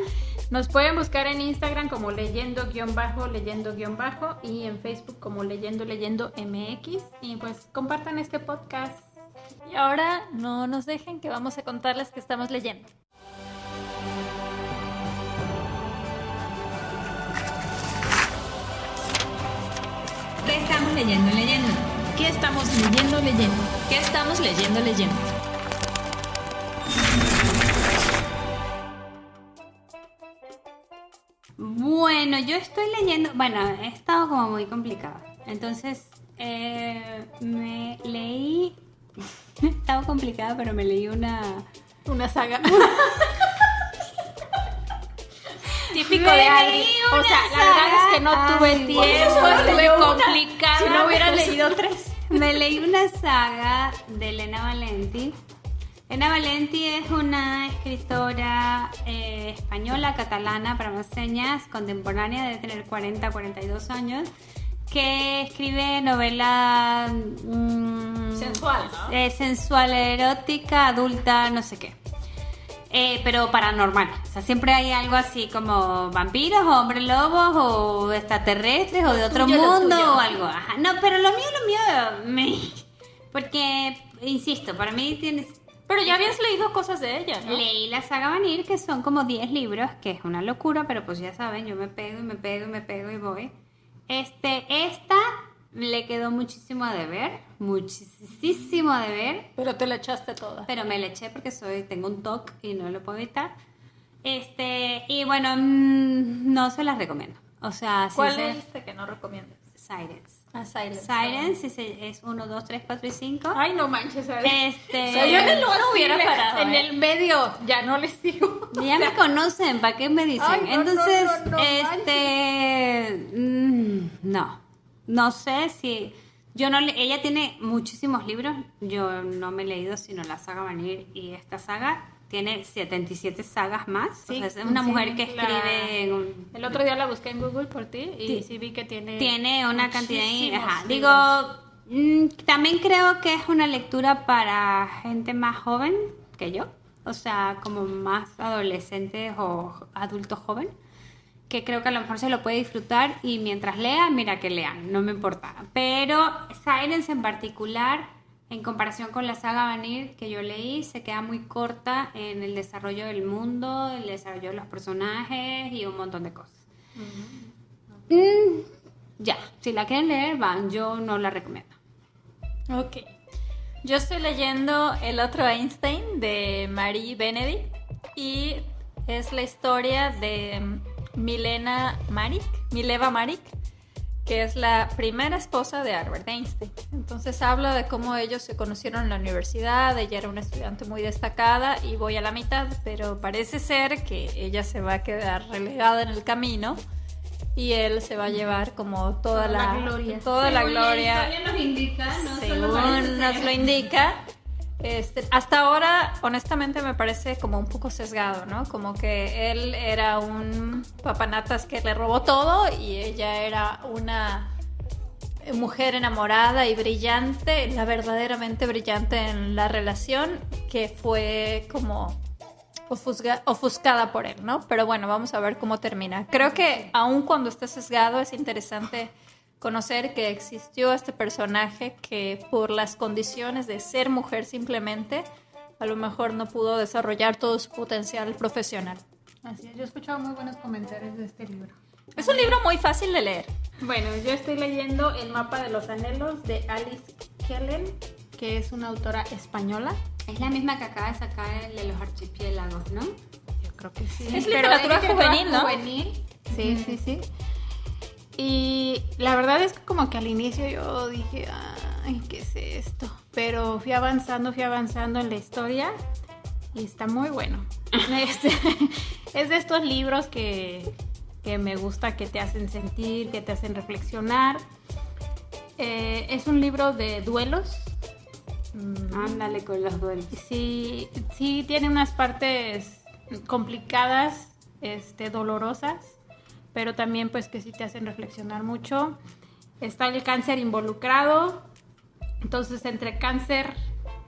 Nos pueden buscar en Instagram como leyendo_leyendo_ y en Facebook como leyendo MX. Y pues compartan este podcast. Y ahora no nos dejen que vamos a contarles que estamos leyendo. ¿Qué estamos leyendo? ¿Qué estamos leyendo? ¿Qué estamos leyendo? bueno, yo estoy leyendo, bueno, he estado como muy complicada. Entonces, me leí, he estado complicada, pero me leí una saga. Me Típico de Adri. leí O sea, una la verdad es que no saga. tuve Ay, tiempo, por eso estuve leyó una. complicada. Si no hubiera pero sí. leído 3. Me leí una saga de Elena Valenti. Elena Valenti es una escritora española, catalana, para más señas, contemporánea, debe tener 40, 42 años, que escribe novela Sensual, ¿no? sensual, erótica, adulta, no sé qué. Pero paranormal. O sea, siempre hay algo así como vampiros, o hombres lobos, o extraterrestres, o de otro tuyo, lo mundo, tuyo. o algo. Ajá. No, pero lo mío, porque, insisto, para mí tienes... Pero ya habías leído cosas de ella, ¿no? Leí la saga Vanir, que son como 10 libros, que es una locura, pero pues ya saben, yo me pego y voy. Esta le quedó muchísimo a deber, Pero te la echaste toda. pero me la eché porque tengo un TOC y no lo puedo evitar. Y bueno, no se las recomiendo. O sea, ¿Cuál leíste que no recomiendas? Silence. Silence. Es 1, 2, 3, 4 y 5. Ay, no manches, Adri. O sea, yo en el 1 hubiera parado. En el medio, ya no les digo. Ya me conocen, ¿para qué me dicen? Ay, no, Entonces, no no sé si yo no ella tiene muchísimos libros, yo no me he leído sino la saga Vanir y esta saga tiene 77 sagas más. Sí, O sea, es una sí, mujer que escribe en un... El otro día la busqué en Google por ti y Sí. sí vi que tiene... Tiene una cantidad muchísimos ajá. libros. Digo, también creo que es una lectura para gente más joven que yo, o sea, como más adolescentes o adultos joven, que creo que a lo mejor se lo puede disfrutar y mientras lean, mira que lean, no me importa. Pero Silence en particular, en comparación con la saga Vanir que yo leí, se queda muy corta en el desarrollo del mundo, el desarrollo de los personajes y un montón de cosas. Ya, si la quieren leer, van, yo no la recomiendo. Ok. Yo estoy leyendo El otro Einstein de Marie Benedict y es la historia de Mileva Maric, que es la primera esposa de Albert Einstein. Entonces habla de cómo ellos se conocieron en la universidad, ella era una estudiante muy destacada y voy a la mitad, pero parece ser que ella se va a quedar relegada en el camino y él se va a llevar como toda la gloria. Toda la gloria. nos indica, Según nos lo indica. Hasta ahora, honestamente, me parece como un poco sesgado, ¿no? Como que él era un papanatas que le robó todo y ella era una mujer enamorada y brillante, la verdaderamente brillante en la relación, que fue como ofuscada por él, ¿no? Pero bueno, vamos a ver cómo termina. Creo que aun cuando esté sesgado es interesante conocer que existió este personaje que por las condiciones de ser mujer simplemente, a lo mejor no pudo desarrollar todo su potencial profesional. Así es, yo he escuchado muy buenos comentarios de este libro. Es un libro muy fácil de leer. Bueno, yo estoy leyendo El mapa de los anhelos de Alice Kellen, que es una autora española. Es la misma que acaba de sacar el de los archipiélagos, ¿no? Yo creo que sí. Es Pero literatura es juvenil, ¿no? Juvenil. Sí, sí, sí. Y la verdad es que como que al inicio yo dije, ay, ¿qué es esto? Pero fui avanzando en la historia y está muy bueno. Es de estos libros que me gusta, que te hacen sentir, que te hacen reflexionar. Es un libro de duelos. Ándale con los duelos. Sí, sí tiene unas partes complicadas, dolorosas, pero también pues que sí te hacen reflexionar mucho. Está el cáncer involucrado, entonces entre cáncer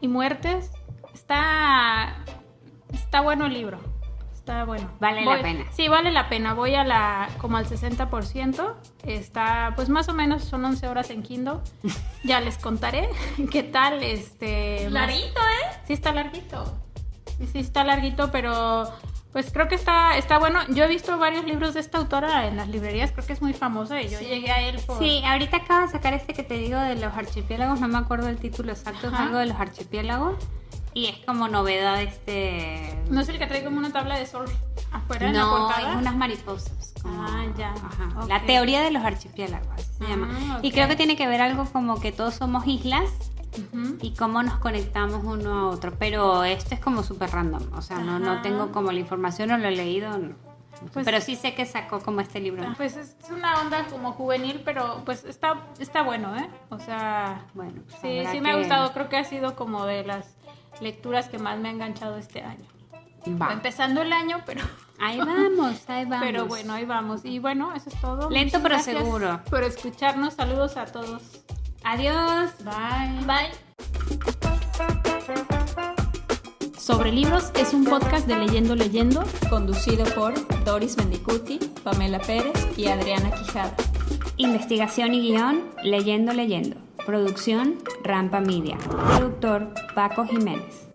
y muertes está bueno el libro. Está bueno. Vale la pena. Sí, vale la pena. Voy como al 60%. Está, pues más o menos son 11 horas en Kindle. Ya les contaré qué tal. Larguito, ¿eh? Sí, está larguito. Sí, está larguito, pero pues creo que está bueno. Yo he visto varios libros de esta autora en las librerías. Creo que es muy famosa y yo llegué a él por... Sí, ahorita acaba de sacar que te digo de los archipiélagos. No me acuerdo el título exacto. Es algo de los archipiélagos. Y es como novedad ¿No es el que trae como una tabla de surf afuera en la No, portada? es unas mariposas. Ya. Ajá. Okay. La teoría de los archipiélagos, así se llama. Y ok. creo que tiene que ver algo como que todos somos islas Ujú. y cómo nos conectamos uno a otro. Pero esto es como súper random. O sea, no tengo como la información, no lo he leído. No. Pues- Pero sí sé que sacó como este libro. Pues es una onda como juvenil, pero pues está bueno, ¿eh? O sea, Bueno, pues sí, habrá sí me ha que- gustado. Creo que ha sido como de las lecturas que más me ha enganchado este año. Va. Empezando el año, pero Ahí vamos. pero bueno, ahí vamos. Y bueno, eso es todo. Lento Muchas pero gracias seguro. por escucharnos. Saludos a todos. Adiós. Bye. Bye. Sobre Libros es un podcast de Leyendo, conducido por Doris Mendicuti, Pamela Pérez y Adriana Quijada. Investigación y guión, Leyendo. Producción, Rampa Media. Productor, Paco Jiménez.